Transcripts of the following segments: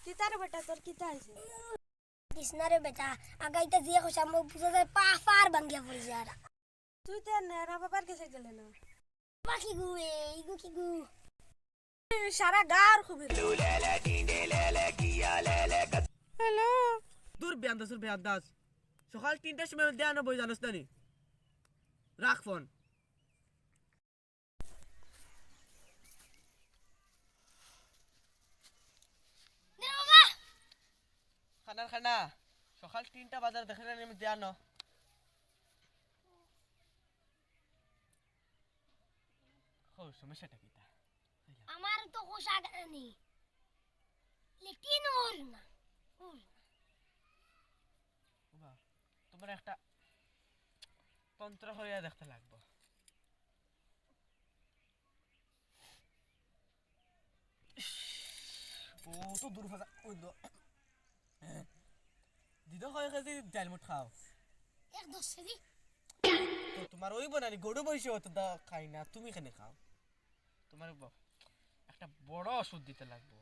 কিতারে বেটা তোর কিতা হইছে কৃষ্ণারে বেটা আগাইতে যে কইছাম বুঝা যায় পা পার ভাঙ্গিয়া পড়ি যার তুই তো নেরা বাবার কাছে গেলে না বাকি গু এইগু কি গু সারা গার খুবই হ্যালো দূর বেয়ান্দাস সকাল 3টার সময় দেয়া না বই জানোস না নি রাখ ফোন খানা সকাল 3টা বাজার দেখে না আমি দেয়া না সমস্যাটা কি তা আমার তো হোশা নেই লেকিন ওর না বাবা তোমার একটা তন্ত্র হইয়া দেখতে লাগবে ও তো দূর ভাষা ওই দিদা হয় কাজে ডালমুট খাও এক দশ দি তো তোমার ওই বানানি গরু বইছে অত দা খাই না তুমি কেন খাও তোমার একটা বড় ওষুধ দিতে লাগবে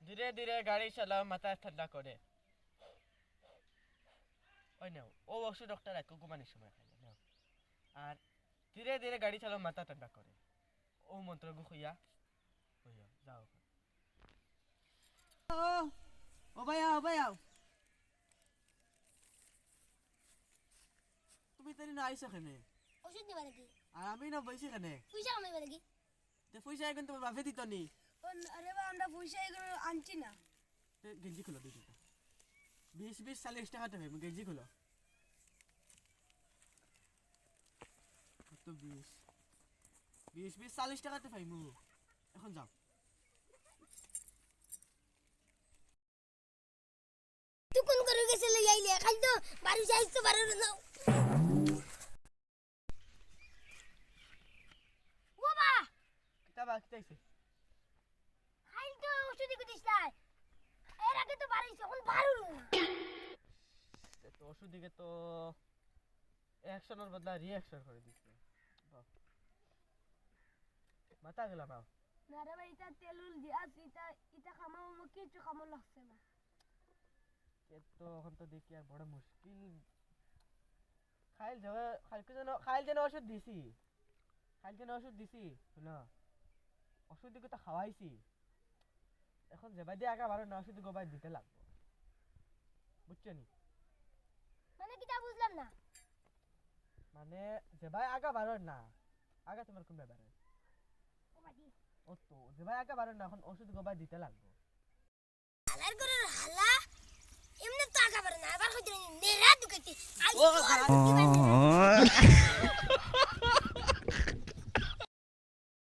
ধীরে ধীরে গাড়ি চালাও মাথা ঠান্ডা করে ওই নাও ও ওষুধ ডক্টর রাখো ঘুমানোর সময় খাইলে নাও আর ধীরে ধীরে গাড়ি চালাও মাথা ঠান্ডা করে ও মন্ত্র গু হইয়া যাও ও ভাইয়া তুমি তারি না আইসা কেনে ওষুধ দিবা নাকি আর আমি না বইছি কেনে পয়সা কামাইবা নাকি পয়সা এখন তোমার বাপে দিত নি আরে বা আমরা পয়সা এগুলো আনছি না গেঞ্জি খুলো দুই দুটা 20-40 টাকা দেবে গেঞ্জি খুলো কত 20-40 টাকাতে পাইমু এখন যাও তুই কোন করে গেছিল আইলে খালি তো বাড়ি যাইছো বাড়ি না ও বা কিতা বাকি তাইছে খালি তো ওষুধ দিস না এর আগে তো বাড়ি এখন বাড়ি না তো ওষুধ দিকে তো অ্যাকশনের বদলা রিঅ্যাকশন করে দিচ্ছে মাথা গেল না না রে ভাই এটা তেলুল দিয়া এটা খামাও কিছু খামো লাগছে না তো এখন তো দেখি আর বড় মুশকিল খাইল যেন ওষুধ দিছি শোনা ওষুধ দিকে তো খাওয়াইছি এখন যেবা দিয়ে আগা বারো না ওষুধ গোবাই দিতে লাগবো বুঝছো নি মানে কি তা বুঝলাম না মানে যেবাই আগা বারো না আগা তোমার কোন ব্যাপারে ও বাদি ও তো যেবাই আগা বারো না এখন ওষুধ গোবাই দিতে লাগবো হালার করে হালা এমনি তো আগা বাড়ে না আবার হইতে নেরা দুকেতি ও